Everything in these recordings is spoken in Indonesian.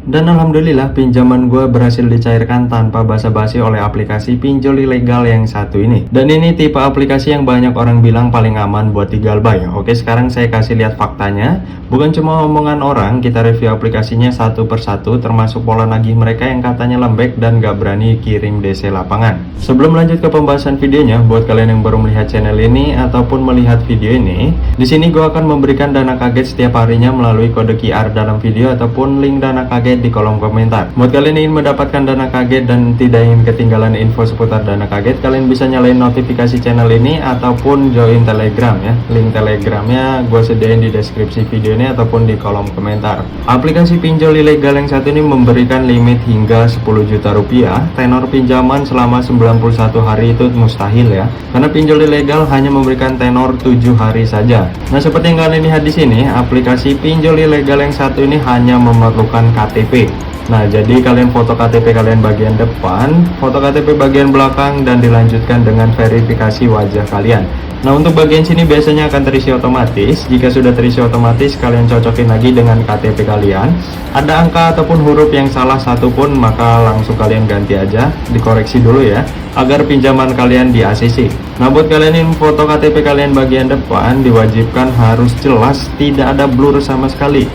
Dan alhamdulillah pinjaman gue berhasil dicairkan tanpa basa-basi oleh aplikasi pinjol ilegal yang satu ini. Dan ini tipe aplikasi yang banyak orang bilang paling aman buat digalbay. Oke, sekarang saya kasih lihat faktanya. Bukan cuma omongan orang, kita review aplikasinya satu persatu, termasuk pola nagih mereka yang katanya lembek dan gak berani kirim DC lapangan. Sebelum lanjut ke pembahasan videonya, buat kalian yang baru melihat channel ini ataupun melihat video ini, di sini gue akan memberikan dana kaget setiap harinya melalui kode QR dalam video ataupun link dana kaget di kolom komentar. Buat kalian yang ingin mendapatkan dana kaget dan tidak ingin ketinggalan info seputar dana kaget, kalian bisa nyalain notifikasi channel ini ataupun join Telegram ya. Link Telegramnya gue sediain di deskripsi video ini ataupun di kolom komentar. Aplikasi pinjol ilegal yang satu ini memberikan limit hingga 10 juta rupiah. Tenor pinjaman selama 91 hari itu mustahil ya, karena pinjol ilegal hanya memberikan tenor 7 hari saja. Nah, seperti yang kalian lihat di sini, aplikasi pinjol ilegal yang satu ini hanya memerlukan KTP. Nah, jadi kalian foto KTP kalian bagian depan, foto KTP bagian belakang, dan dilanjutkan dengan verifikasi wajah kalian. Nah, untuk bagian sini biasanya akan terisi otomatis. Jika sudah terisi otomatis, kalian cocokin lagi dengan KTP kalian. Ada angka ataupun huruf yang salah satu pun, maka langsung kalian ganti aja, dikoreksi dulu ya, agar pinjaman kalian di ACC. Nah, buat kalian yang foto KTP kalian bagian depan, diwajibkan harus jelas, tidak ada blur sama sekali.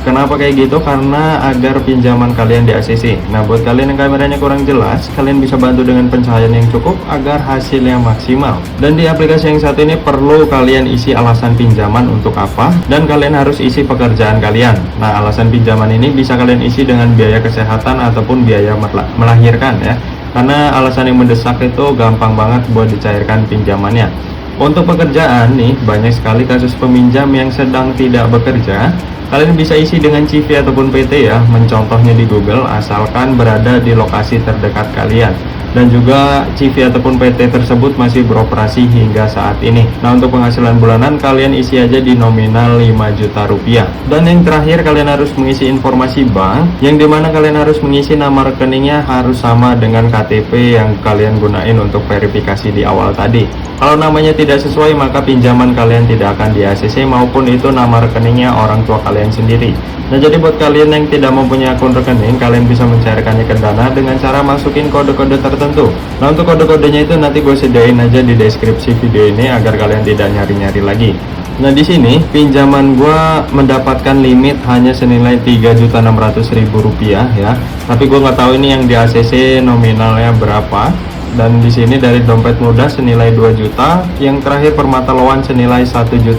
Kenapa kayak gitu? Karena agar pinjaman kalian di ACC. Nah, buat kalian yang kameranya kurang jelas, kalian bisa bantu dengan pencahayaan yang cukup agar hasilnya maksimal. Dan di aplikasi yang satu ini perlu kalian isi alasan pinjaman untuk apa, dan kalian harus isi pekerjaan kalian. Nah, alasan pinjaman ini bisa kalian isi dengan biaya kesehatan ataupun biaya melahirkan ya. Karena alasan yang mendesak itu gampang banget buat dicairkan pinjamannya. Untuk pekerjaan nih, banyak sekali kasus peminjam yang sedang tidak bekerja. Kalian bisa isi dengan CV ataupun PT ya, mencontohnya di Google, asalkan berada di lokasi terdekat kalian. Dan juga CV ataupun PT tersebut masih beroperasi hingga saat ini. Nah, untuk penghasilan bulanan kalian isi aja di nominal 5 juta rupiah. Dan yang terakhir, kalian harus mengisi informasi bank, yang dimana kalian harus mengisi nama rekeningnya harus sama dengan KTP yang kalian gunain untuk verifikasi di awal tadi. Kalau namanya tidak sesuai, maka pinjaman kalian tidak akan di ACC maupun itu nama rekeningnya orang tua kalian sendiri. Nah, jadi buat kalian yang tidak mempunyai akun rekening, kalian bisa mencairkannya ke Dana dengan cara masukin kode-kode tertentu. Nah, untuk kode-kodenya itu nanti gue sediain aja di deskripsi video ini agar kalian tidak nyari-nyari lagi. Nah, di sini pinjaman gue mendapatkan limit hanya senilai 3.600.000 rupiah ya. Tapi gue nggak tahu ini yang di ACC nominalnya berapa. Dan di sini dari dompet muda senilai 2 juta, yang terakhir permata loan senilai 1.600.000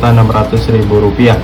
rupiah.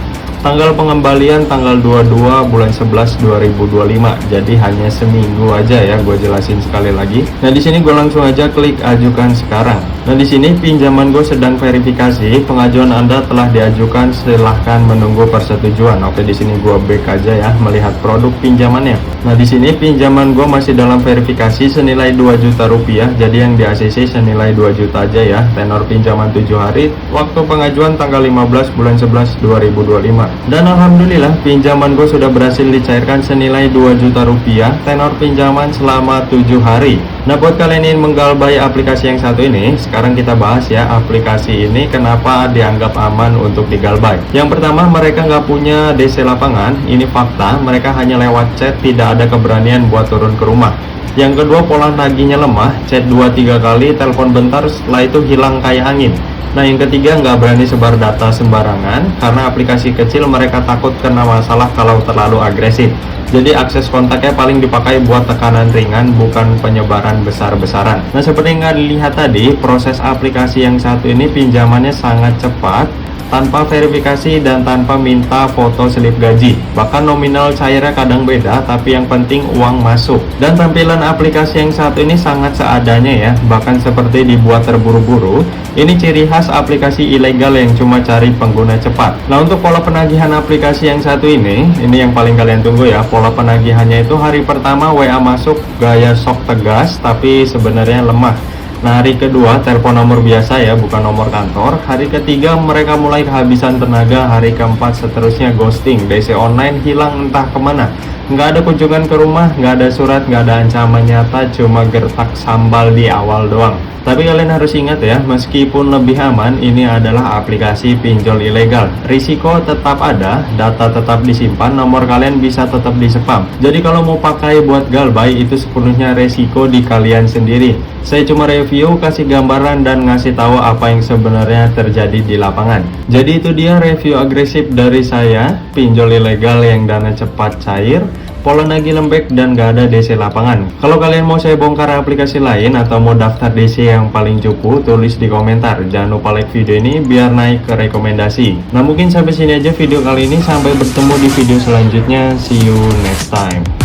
Tanggal pengembalian tanggal 22 bulan 11 2025. Jadi hanya seminggu aja ya, gue jelasin sekali lagi. Nah, di sini gue langsung aja klik ajukan sekarang. Nah, di sini pinjaman gue sedang verifikasi, pengajuan Anda telah diajukan, silahkan menunggu persetujuan. Oke, di sini gue back aja ya, melihat produk pinjamannya. Nah, di sini pinjaman gue masih dalam verifikasi senilai 2 juta rupiah. Jadi yang di ACC senilai 2 juta aja ya. Tenor pinjaman 7 hari, waktu pengajuan tanggal 15 bulan 11 2025. Dan alhamdulillah pinjaman gue sudah berhasil dicairkan senilai 2 juta rupiah, tenor pinjaman selama 7 hari. Nah, buat kalian yang menggalbay aplikasi yang satu ini, sekarang kita bahas ya aplikasi ini kenapa dianggap aman untuk digalbay. Yang pertama, mereka nggak punya DC lapangan, ini fakta, mereka hanya lewat chat, tidak ada keberanian buat turun ke rumah. Yang kedua, pola nagihnya lemah, chat 2-3 kali, telepon bentar, setelah itu hilang kayak angin. Nah, yang ketiga, nggak berani sebar data sembarangan, karena aplikasi kecil mereka takut kena masalah kalau terlalu agresif. Jadi akses kontaknya paling dipakai buat tekanan ringan, bukan penyebaran besar-besaran. Nah, seperti yang kalian lihat tadi, proses aplikasi yang satu ini pinjamannya sangat cepat, tanpa verifikasi dan tanpa minta foto slip gaji. Bahkan nominal cairnya kadang beda, tapi yang penting uang masuk. Dan tampilan aplikasi yang satu ini sangat seadanya ya, bahkan seperti dibuat terburu-buru. Ini ciri khas aplikasi ilegal yang cuma cari pengguna cepat. Nah, untuk pola penagihan aplikasi yang satu ini yang paling kalian tunggu ya. Pola penagihannya itu hari pertama WA masuk gaya sok tegas, tapi sebenarnya lemah. Nah, hari kedua telepon nomor biasa ya, bukan nomor kantor. Hari ketiga mereka mulai kehabisan tenaga. Hari keempat seterusnya ghosting, DC online hilang entah kemana. Nggak ada kunjungan ke rumah, nggak ada surat, nggak ada ancaman nyata, cuma gertak sambal di awal doang. Tapi kalian harus ingat ya, meskipun lebih aman, ini adalah aplikasi pinjol ilegal. Risiko tetap ada, data tetap disimpan, nomor kalian bisa tetap di-spam. Jadi kalau mau pakai buat galbay, itu sepenuhnya resiko di kalian sendiri. Saya cuma review, kasih gambaran, dan ngasih tahu apa yang sebenarnya terjadi di lapangan. Jadi itu dia review agresif dari saya, pinjol ilegal yang dana cepat cair, pola nagih lembek, dan gak ada DC lapangan. Kalau kalian mau saya bongkar aplikasi lain atau mau daftar DC yang paling cukup, tulis di komentar. Jangan lupa like video ini biar naik ke rekomendasi. Nah mungkin sampai sini aja video kali ini, sampai bertemu di video selanjutnya. See you next time.